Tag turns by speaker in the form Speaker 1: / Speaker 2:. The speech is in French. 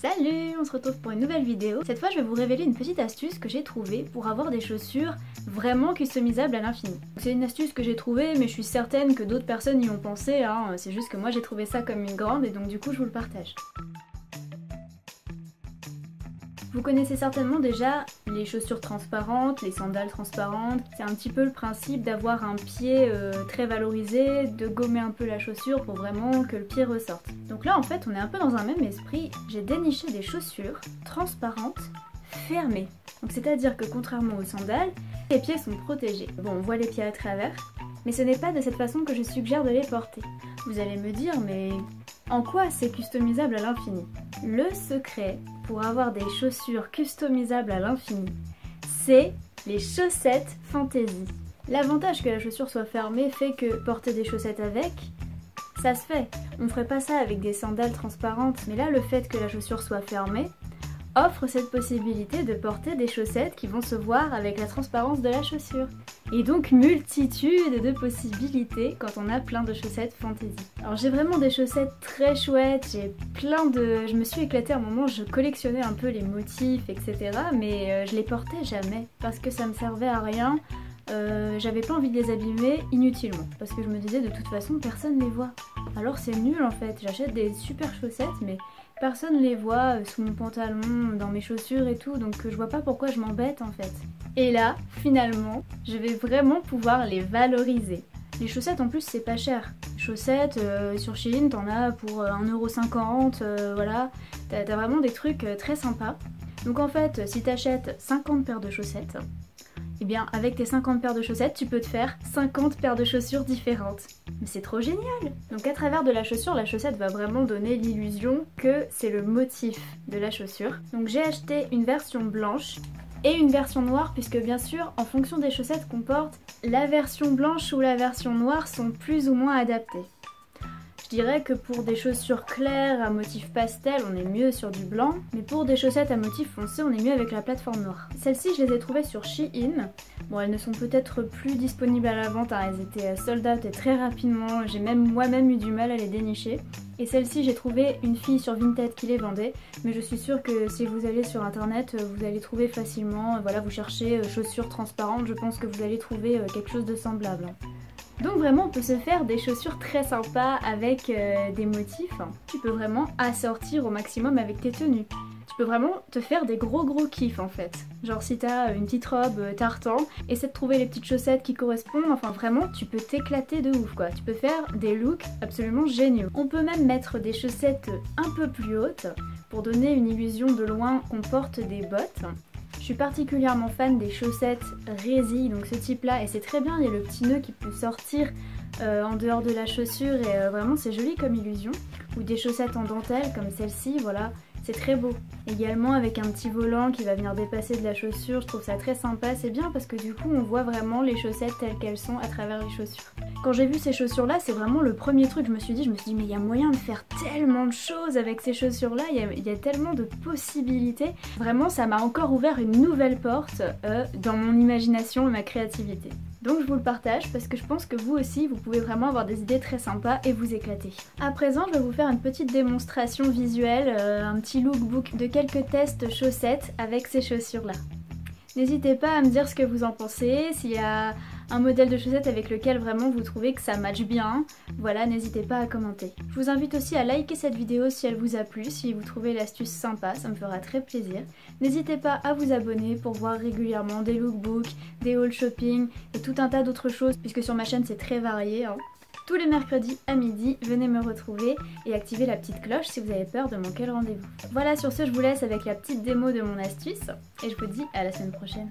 Speaker 1: Salut, on se retrouve pour une nouvelle vidéo. Cette fois je vais vous révéler une petite astuce que j'ai trouvée pour avoir des chaussures vraiment customisables à l'infini. C'est une astuce que j'ai trouvée mais je suis certaine que d'autres personnes y ont pensé, hein. C'est juste que moi j'ai trouvé ça comme une grande et donc du coup je vous le partage. Vous connaissez certainement déjà les chaussures transparentes, les sandales transparentes. C'est un petit peu le principe d'avoir un pied très valorisé, de gommer un peu la chaussure pour vraiment que le pied ressorte. Donc là en fait on est un peu dans un même esprit. J'ai déniché des chaussures transparentes fermées. Donc c'est-à-dire que contrairement aux sandales, les pieds sont protégés. Bon, on voit les pieds à travers, mais ce n'est pas de cette façon que je suggère de les porter. Vous allez me dire, mais en quoi c'est customisable à l'infini? Le secret pour avoir des chaussures customisables à l'infini, c'est les chaussettes fantaisie. L'avantage que la chaussure soit fermée fait que porter des chaussettes avec, ça se fait. On ferait pas ça avec des sandales transparentes, mais là le fait que la chaussure soit fermée offre cette possibilité de porter des chaussettes qui vont se voir avec la transparence de la chaussure. Et donc multitude de possibilités quand on a plein de chaussettes fantaisie. Alors j'ai vraiment des chaussettes très chouettes, j'ai plein de... Je me suis éclatée à un moment, je collectionnais un peu les motifs, etc. Mais je les portais jamais parce que ça me servait à rien. J'avais pas envie de les abîmer inutilement parce que je me disais de toute façon personne les voit. Alors c'est nul en fait, j'achète des super chaussettes mais personne les voit sous mon pantalon, dans mes chaussures et tout, donc je vois pas pourquoi je m'embête en fait. Et là, finalement, je vais vraiment pouvoir les valoriser. Les chaussettes en plus c'est pas cher. Chaussettes sur Shein t'en as pour 1,50€, voilà. T'as vraiment des trucs très sympas. Donc en fait, si t'achètes 50 paires de chaussettes, eh bien avec tes 50 paires de chaussettes, tu peux te faire 50 paires de chaussures différentes. Mais c'est trop génial! Donc à travers de la chaussure, la chaussette va vraiment donner l'illusion que c'est le motif de la chaussure. Donc j'ai acheté une version blanche et une version noire puisque bien sûr, en fonction des chaussettes qu'on porte, la version blanche ou la version noire sont plus ou moins adaptées. Je dirais que pour des chaussures claires à motif pastel, on est mieux sur du blanc, mais pour des chaussettes à motif foncé, on est mieux avec la plateforme noire. Celles-ci, je les ai trouvées sur Shein. Bon, elles ne sont peut-être plus disponibles à la vente, hein. Elles étaient sold out et très rapidement, j'ai même moi-même eu du mal à les dénicher. Et celles-ci, j'ai trouvé une fille sur Vinted qui les vendait, mais je suis sûre que si vous allez sur internet, vous allez trouver facilement, voilà, vous cherchez chaussures transparentes, je pense que vous allez trouver quelque chose de semblable. Donc vraiment on peut se faire des chaussures très sympas avec des motifs. Tu peux vraiment assortir au maximum avec tes tenues. Tu peux vraiment te faire des gros kiffs en fait. Genre si t'as une petite robe tartan, essaie de trouver les petites chaussettes qui correspondent, enfin vraiment tu peux t'éclater de ouf quoi. Tu peux faire des looks absolument géniaux. On peut même mettre des chaussettes un peu plus hautes pour donner une illusion de loin qu'on porte des bottes. Je suis particulièrement fan des chaussettes résille, donc ce type là, et c'est très bien, il y a le petit nœud qui peut sortir en dehors de la chaussure et vraiment c'est joli comme illusion. Ou des chaussettes en dentelle comme celle-ci, voilà, c'est très beau. Également avec un petit volant qui va venir dépasser de la chaussure, je trouve ça très sympa, c'est bien parce que du coup on voit vraiment les chaussettes telles qu'elles sont à travers les chaussures. Quand j'ai vu ces chaussures là, c'est vraiment le premier truc, je me suis dit mais il y a moyen de faire tellement de choses avec ces chaussures là, il y a tellement de possibilités. Vraiment ça m'a encore ouvert une nouvelle porte dans mon imagination et ma créativité. Donc je vous le partage parce que je pense que vous aussi vous pouvez vraiment avoir des idées très sympas et vous éclater. À présent je vais vous faire une petite démonstration visuelle, un petit lookbook de quelques tests chaussettes avec ces chaussures là. N'hésitez pas à me dire ce que vous en pensez, s'il y a un modèle de chaussettes avec lequel vraiment vous trouvez que ça matche bien, voilà, n'hésitez pas à commenter. Je vous invite aussi à liker cette vidéo si elle vous a plu, si vous trouvez l'astuce sympa, ça me fera très plaisir. N'hésitez pas à vous abonner pour voir régulièrement des lookbooks, des hauls shopping et tout un tas d'autres choses puisque sur ma chaîne c'est très varié, hein. Tous les mercredis à midi, venez me retrouver et activez la petite cloche si vous avez peur de manquer le rendez-vous. Voilà, sur ce je vous laisse avec la petite démo de mon astuce et je vous dis à la semaine prochaine.